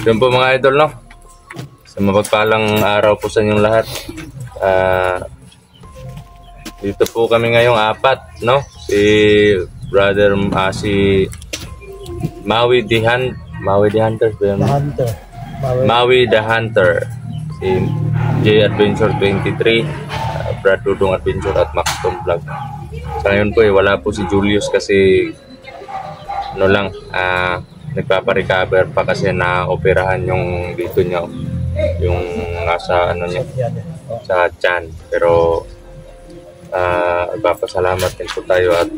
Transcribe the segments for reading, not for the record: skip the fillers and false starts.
Yun po mga idol, no? Sa mapagpalang araw po sa inyong lahat. Dito po kami ngayong apat, no? Si brother, si Maui the Hunter ba yun? Maui the Hunter. Si J Adventure 23, Brad Dudong Adventure at Maxton Vlog. Sa ngayon po wala po si Julius kasi ano lang, nagpapa-recover pa kasi na-operahan yung dito niya, yung nasa ano niya, sa tiyan. Pero nagpapasalamat din po tayo at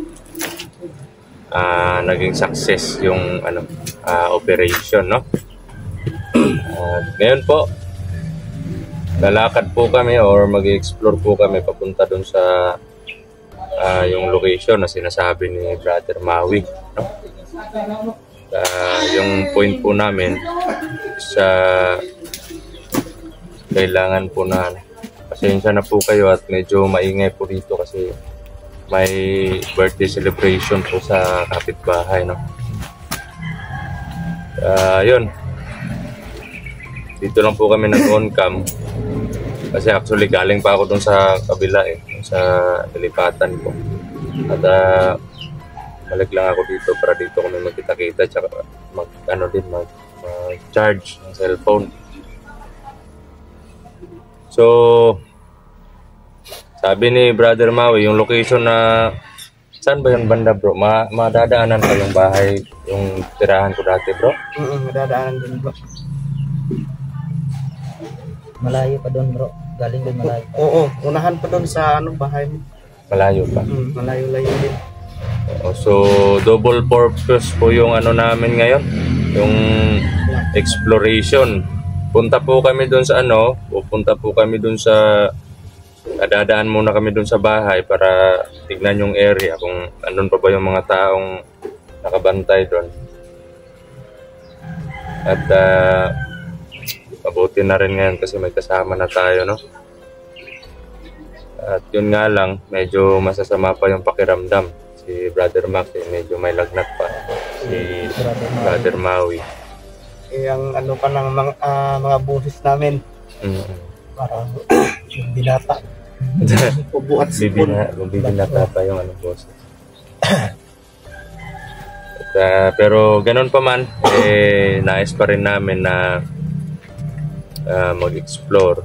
naging success yung operation, no? Ngayon po lalakad po kami or mag-explore po kami papunta dun sa yung location na sinasabi ni Brother Maui, no? Yung point po namin sa kailangan po na pasensya na po kayo at medyo maingay po dito kasi may birthday celebration po sa kapitbahay, no? Yun, dito lang po kami nag-on cam kasi actually galing pa ako dun sa kabila sa nilipatan ko at balik lang ako dito para dito kami magkita-kita tsaka mag-charge ng cellphone. So sabi ni Brother Maui, yung location na saan ba yung banda, bro? Madadaanan pa yung bahay, yung tirahan ko dati, bro? Madadaanan din, bro. Malayo pa doon, bro. Galing doon malayo. Oo, unahan pa doon sa bahay mo. Malayo pa? Malayo-layo din. So double purpose po yung namin ngayon, yung exploration. Punta po kami doon sa pupunta po kami doon sa dadaan muna kami doon sa bahay para tignan yung area kung andun pa ba yung mga taong nakabantay doon. At mabuti na rin ngayon kasi may kasama na tayo, no? At yun nga lang, medyo masasama pa yung pakiramdam. Si Brother Max medyo may lagnat pa. Si Brother Maui. Ang pa ng mga boses namin. Parang yung binata. Bubuat sipon. Binata pa yung boses. Pero ganun pa man, nais pa rin namin na mag-explore.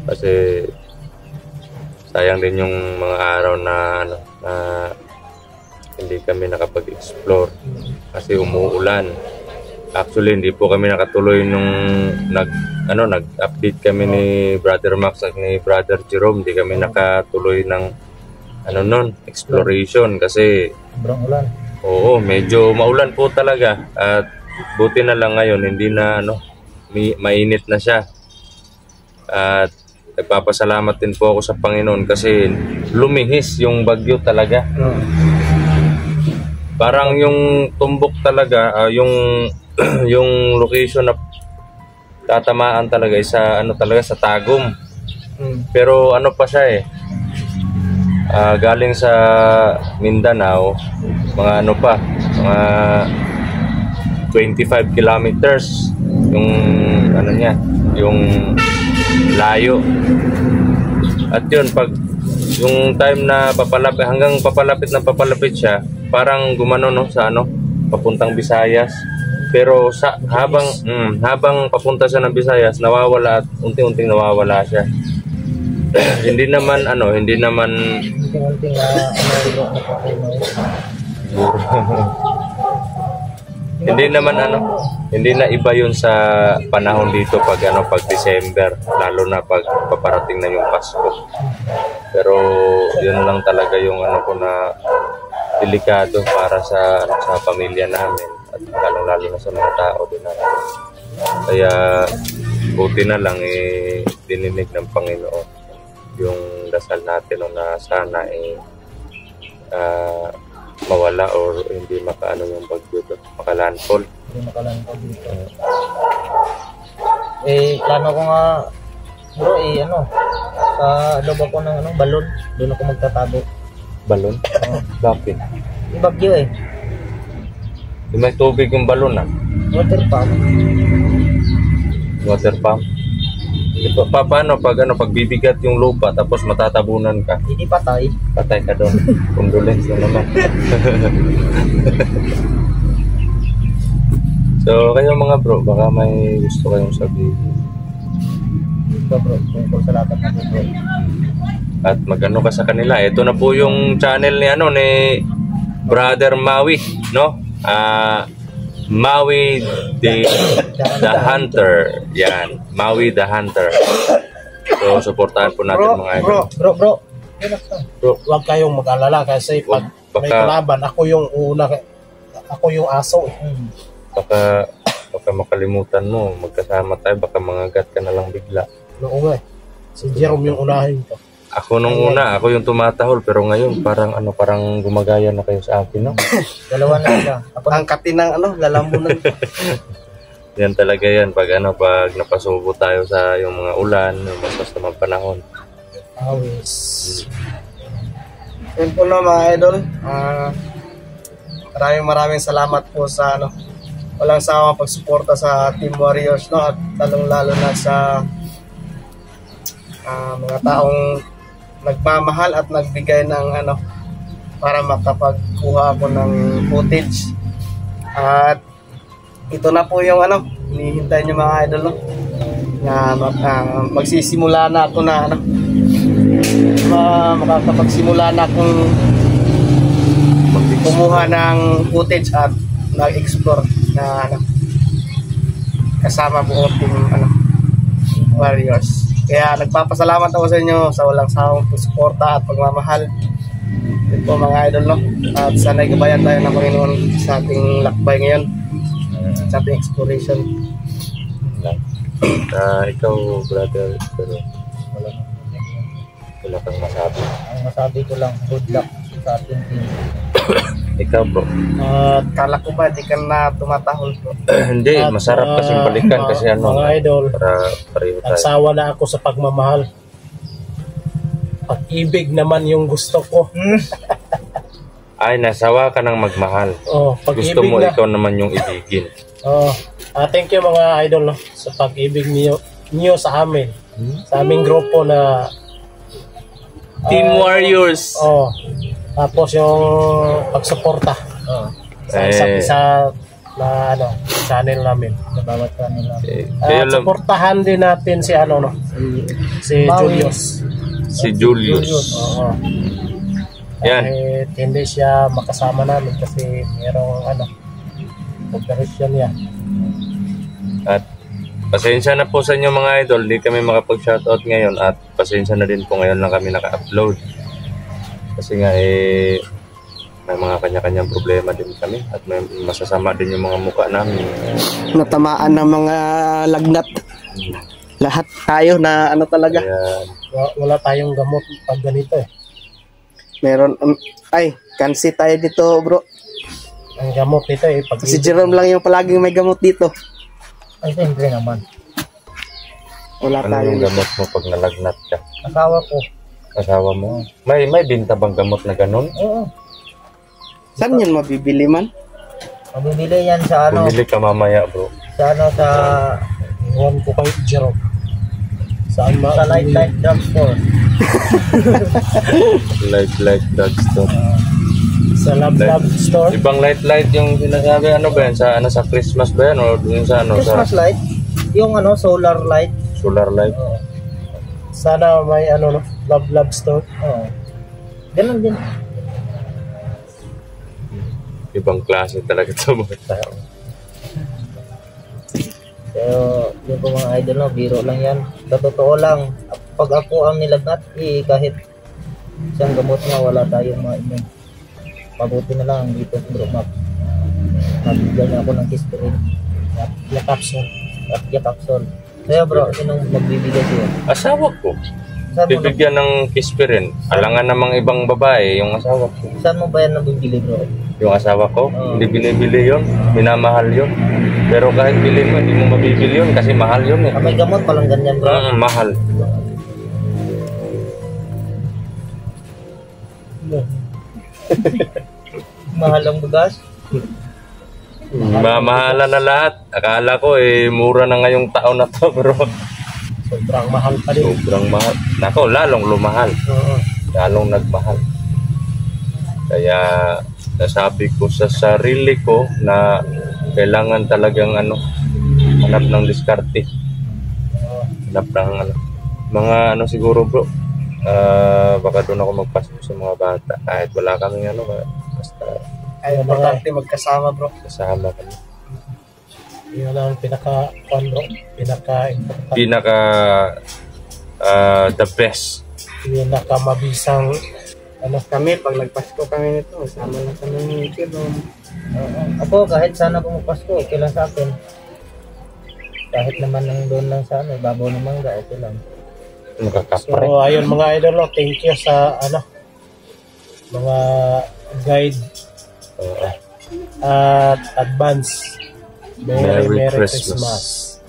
Kasi sayang din yung mga araw na hindi kami nakapag-explore kasi umuulan. Actually hindi po kami nakatuloy nung nag-update kami ni Brother Max at ni Brother Jerome. Hindi kami nakatuloy ng exploration kasi sobrang ulan. Oo, medyo maulan po talaga at buti na lang ngayon hindi na mainit na siya. At nagpapasalamat din po ako sa Panginoon kasi lumihis yung bagyo talaga. Parang yung tumbok talaga, yung location na tatamaan talaga sa sa Tagum. Pero pa siya galing sa Mindanao, mga mga 25 kilometers yung yung layo. At yun, pag yung time na hanggang papalapit siya, parang gumano sa papuntang Visayas. Pero habang papunta siya ng Visayas, nawawala at unti-unting nawawala siya. hindi naman hindi na iba yun sa panahon dito pag December, lalo na pag paparating na yung Pasko. Pero yun lang talaga yung na delikado para sa pamilya namin at lalo na sa mga tao din natin. Kaya buti na lang dininig ng Panginoon yung dasal natin na sana mawala or hindi yung bagyo doon, makalandfall. Hindi makalandfall dito. Plano ko nga, bro, sa loob ako ng balon, doon ako magtatago. Balon? Bakit? Yung bagyo May tubig yung balon Water pump. Water pump. Paano pag pagbibigat yung lupa tapos matatabunan ka? Hindi patay. Patay ka doon. Condolence na naman. So, kayo mga bro, baka may gusto kayong sabihin. Ito bro, tungkol sa lahat ng bro. At magano ka sa kanila. Ito na po yung channel ni ni Brother Maui, no? Maui the Hunter. Yan, Maui the Hunter. So, suportahan po natin mga idol. Bro. Huwag kayong mag-alala kasi pag may kalaban, ako yung una, ako yung aso. Baka makalimutan mo, magkasama tayo, baka mangagat ka na lang bigla. Oo nga. Si Jerome yung unahin ko. Ako nung una, ako yung tumatahol, pero ngayon parang gumagaya na kayo sa akin, no? Dalawa na sila. Ako Ang katinang lalambunan ko. Yan talaga yan, pag napasubo tayo sa yung mga ulan, yung basta panahon. Awis. Yun po na mga idol. Maraming salamat po sa walang sawang pagsuporta sa Team Warriors, no? At lalong-lalo na sa mga taong nagmamahal at nagbigay ng para makapagkuha ako ng footage. At ito na po yung hinihintay niyo mga idol, no? Na magsisimula na ako na makakapagsimula na akong kumuha ng footage at nag-explore na kasama buong Team Warriors. Kaya nagpapasalamat ako sa inyo sa walang sawang suporta at pagmamahal. Ito po mga idol, no? At sana'y gabayan tayo ng Panginoon sa ating lakbay ngayon, sa ating exploration. Ikaw, brother, pero wala kang masabi. Ang masabi ko lang, good luck sa ating team. Ikaw, bro. Kala ko ba di ka na tumatahol, bro? Hindi, masarap kasing balikan kasi mga idol, para pareho tayo. nagsawa na ako sa pagmamahal. Pag-ibig naman yung gusto ko. Ay, nasawa ka ng magmahal. Pag-ibig Gusto mo na. ikaw naman yung ibigin. Thank you mga idol, no, sa pag-ibig niyo sa amin. Sa aming grupo na Team Warriors. Tapos yung pagsuporta sa isa't isa na channel namin. Sa bawat kanila. Kayo lang, Suportahan din natin si si Julius. si Julius. Yan. Kahit hindi siya makasama namin kasi merong operasyon niya. At pasensya na po sa inyo mga idol, di kami makapag-shoutout ngayon at pasensya na din po ngayon lang kami naka-upload. Kasi nga may mga kanya-kanyang problema din kami at may masasama din yung mga mukha namin. Natamaan ng mga lagnat. Lahat tayo na talaga. Kaya, Wala tayong gamot pag ganito Meron, kansi tayo dito, bro. Ang gamot nito pag si Jerome lang yung palaging may gamot dito. Ay, siyempre naman. Wala ano tayo. yung gamot mo pag nalagnat ka? Asawa ko. Asawa mo? May binta bang gamot na ganun? Oo. Saan yun mabibili man? Mabibili yan sa Bumili ka mamaya, bro. sa sa Iwan ko kay Jerome. Saan ba? sa Light Drugstore. Light drugstore. Sa Love Store. Ibang light yung sinasabi, ba yan? Sa Christmas ba yan? O yung sa Christmas sa light. Yung solar light. solar light? Oo. Sana may Love Store. Oo. Ganun din. Ibang klase talaga ito mga tao. Pero yung po mga idol, biro lang yan. Sa totoo lang, pag ako ang nilagnat, kahit isang gamot na wala tayong mainom. Mabuti na lang dito sa bro map. Nabigyan niya ako ng Kispirin. Capsule. Capsule. Kaya bro, sinong magbibigay siya? Asawa ko. Saan mo, Bibigyan ng Kispirin. Alangan namang ibang babae, yung asawa ko. saan mo ba yan nabibili bro? Yung asawa ko, hindi binibili yun. Minamahal yun. Pero kahit bilhin mo, hindi mo mabibili yun kasi mahal yun eh. May gamot palang ganyan bro. Mahal. Mahal ang bugas. Mamahala na lahat. Akala ko mura na ngayong taon na to, bro. Sobrang mahal pa din. Sobrang mahal. Nako, lalong lumahal. Oo. Lalong nagmahal. Kaya nasabi ko sa sarili ko na kailangan talagang hanap ng diskarte. Hanap ng mga siguro, bro. Baka doon ako magpasok sa mga bata. Kahit wala kaming basta Ay, importante magkasama, bro. kasama kami. Yun ang Pinaka the best. pinakamabisang Kami, pag nagpasko kami nito, sama lang kami ng kilo. Ako, kahit sana pumupasko, okay lang sa akin. Kahit naman nang doon lang sa babaw ng mangga, okay lang. Nakakapre. So ayun mga idol, thank you sa mga guide at advance. Merry Christmas.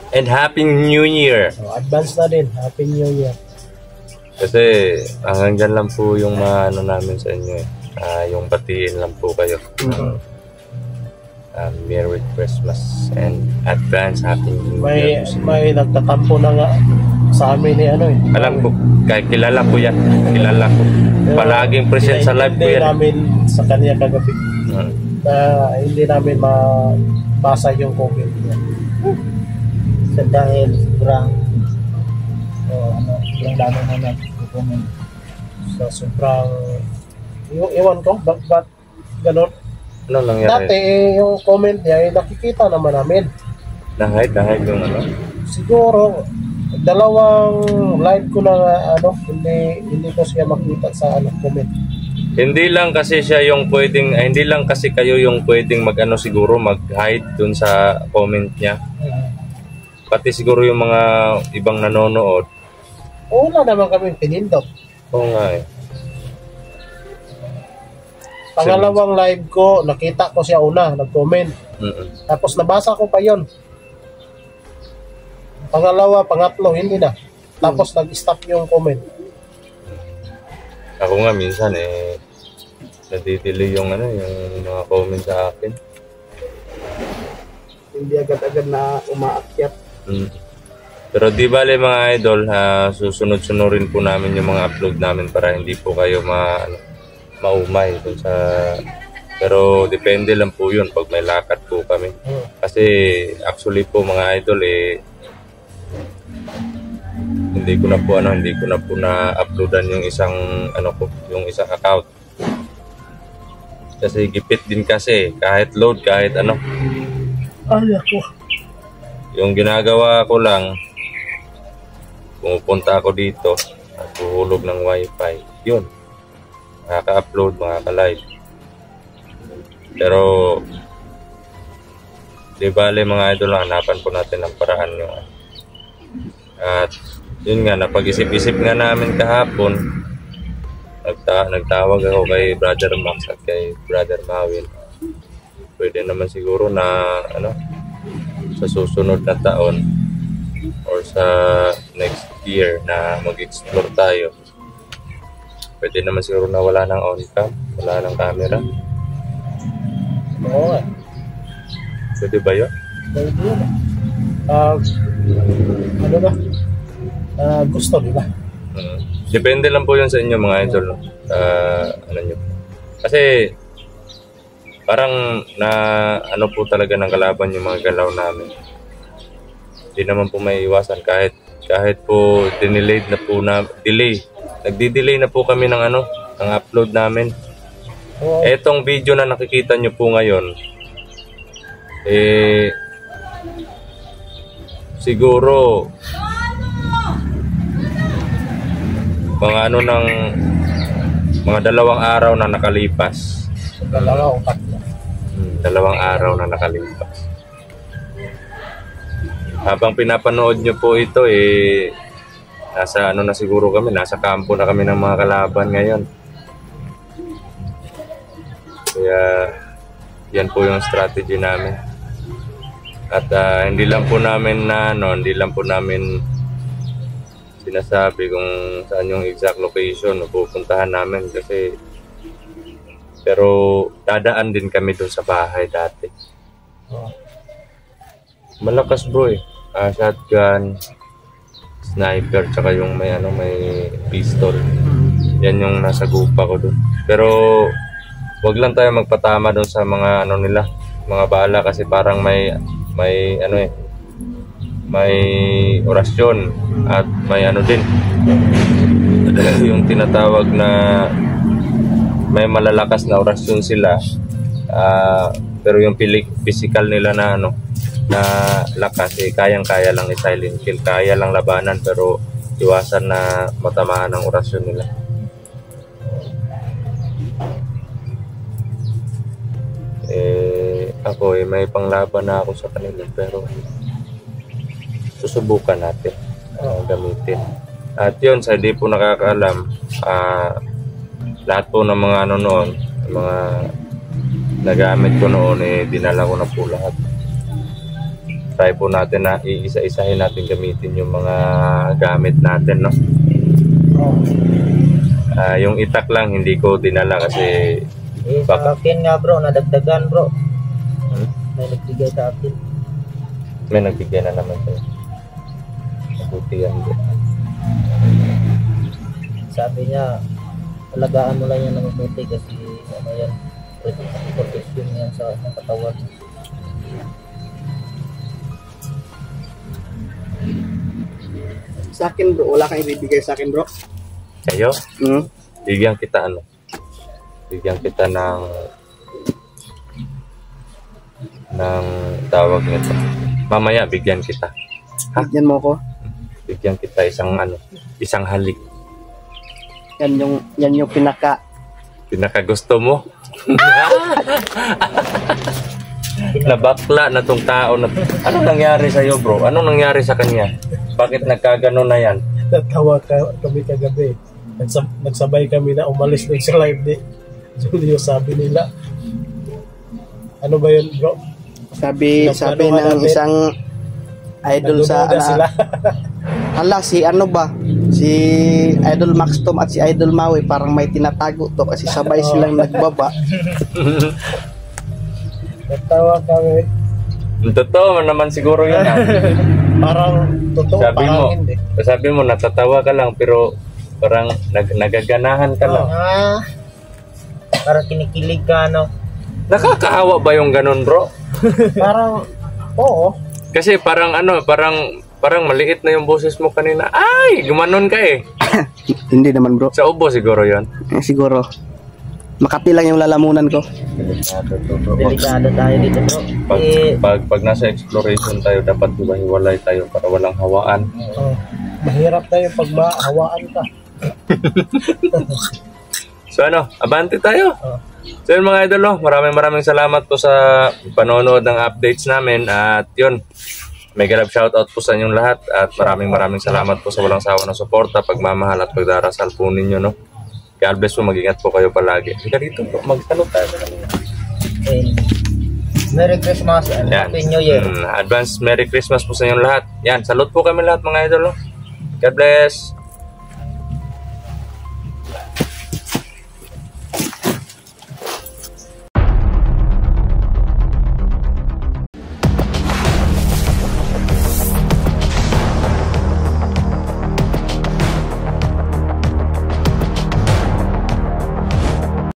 And Happy New Year. So, advance na din. Happy New Year. Kasi hanggang dyan lang po yung namin sa inyo yung batiin lang po kayo. Merry Christmas and advance Happy New Year. May nagtatampo na nga sa amin Alam ko, kahit kilala ko yan. Kilala ko. Palaging present sa live ko Hindi yan. namin sa kanya kagabi. Hindi namin mabasa yung comment niya. So, dahil sobrang sobrang dami na nag-comment. So sobrang iwan ko, ba't ganun? Ano nangyari? Dati yung comment niya nakikita naman namin. Nahide yung Siguro dalawang live ko na hindi ko siya makita sa comment. Hindi lang kasi siya yung pwedeng, hindi lang kasi kayo yung pwedeng siguro mag-hide dun sa comment niya. Pati siguro yung mga ibang nanonood. Wala naman kami pinindot. Oo nga Pangalawang live ko, nakita ko siya una, nag-comment. Tapos nabasa ko pa yon. Pangalawa, pangatlo, hindi na. Tapos nag-stop yung comment. Ako nga minsan nadidili yung yung mga comment sa akin. Hindi agad-agad na umaakyat. Pero di bale mga idol, susunod-sunurin po namin yung mga upload namin para hindi po kayo maumay dun sa... Pero depende lang po yun pag may lakad po kami. Kasi actually po mga idol hindi ko na po na-uploadan yung isang yung isang account. Kasi gipit din kasi kahit load kahit Ay ako. Yung ginagawa ko lang, pumupunta ako dito at buhulog ng wifi. Yun. Makaka-upload, makaka-live. Pero di bale mga idol, hanapan po natin ang paraan yung at yun nga, napag-isip-isip nga namin kahapon. Nagtawag ako kay Brother Max at kay Brother Mawin. Pwede naman siguro na sa susunod na taon or sa next year na mag-explore tayo. Pwede naman siguro na wala ng on-cam, wala ng camera. Oo nga. Pwede ba yun? Pwede yun. Gusto nila. Depende lang po yun sa inyo mga idol. Nyo. Kasi parang po talaga ng kalaban yung mga galaw namin. Hindi naman po may iwasan kahit po dinilayed na po nagdi-delay na po kami ng ng upload namin. Etong video na nakikita nyo po ngayon siguro mga ng mga 2 araw na nakalipas. 2 o 3. 2 araw na nakalipas. Habang pinapanood nyo po ito nasa na siguro kami, nasa kampo na kami ng mga kalaban ngayon. Kaya yan po yung strategy namin. At hindi lang po namin sinasabi kung saan yung exact location na pupuntahan namin kasi Pero dadaan din kami doon sa bahay dati. Oh. Malakas bro eh. Shotgun, sniper, tsaka yung may pistol. Yan yung nasa gupa ko doon. Pero wag lang tayo magpatama doon sa mga nila, mga bala, kasi parang may may orasyon at may din yung tinatawag na may malalakas na orasyon sila, pero yung physical nila na na lakas kayang-kaya lang i-silent kill, kaya lang labanan, pero iwasan na matamaan ang orasyon nila. Ako may panglaban na ako sa kanila, pero susubukan natin gamitin. At yun, sa di po nakakaalam, lahat po ng mga noon, mga nagamit ko noon, dinala ko na po lahat. Try po natin na iisa-isahin natin gamitin yung mga gamit natin, no? Yung itak lang hindi ko dinala kasi sa akin nga bro, nadagdagan bro. May nagbigay sa akin. May nagbigay na naman sa'yo. Mabuti yan bro. Sabi niya, alagaan mo lang yan ng mabuti kasi yan, protection yan sa katawan. Sa akin bro, wala kang ibibigay sa akin bro. Kayo? Bigyan kita bigyan kita ng tawag nito. Mamaya bigyan kita. Bigyan mo ko. Bigyan kita isang halik. Yan yung pinaka gusto mo. Nabakla na tong tao na. Anong nangyari sa iyo, bro? Anong nangyari sa kanya? Bakit nagkagano na yan? Natawa kami kagabi. Nagsabay kami na umalis din sa live day. Julio, sabi nila. Ano ba yun, bro? Sabi ng isang idol sa sila. Si Idol Max Tom at si Idol Maui parang may tinatago to kasi sabay silang nagbaba. Natawa kami. Totoo naman siguro yun. Parang totoo, hindi. Sabi mo natatawa ka lang pero parang nagaganahan ka lang. Parang kinikilig ka, Nakakaawa ba yung ganun, bro? Parang oo. Kasi parang parang maliit na yung boses mo kanina. Ay, gumanon ka eh. Hindi naman bro. Sa ubo siguro yon. Siguro. Makati lang yung lalamunan ko. Delikado tayo dito bro. Pag nasa exploration tayo, dapat hiwalay tayo para walang hawaan. Mahirap tayo pag mahawaan ka. So abante tayo. So yun mga idol, maraming salamat po sa panonood ng updates namin. At yun, mega love shoutout po sa inyong lahat. At maraming salamat po sa walang sawa na suporta, pagmamahal at pagdarasal po ninyo, no? God bless po, mag-ingat po kayo palagi. Hindi dito po, magsalot tayo. Merry Christmas and Happy New Year. Advance Merry Christmas po sa inyong lahat. Yan, salute po kami lahat mga idol, no? God bless.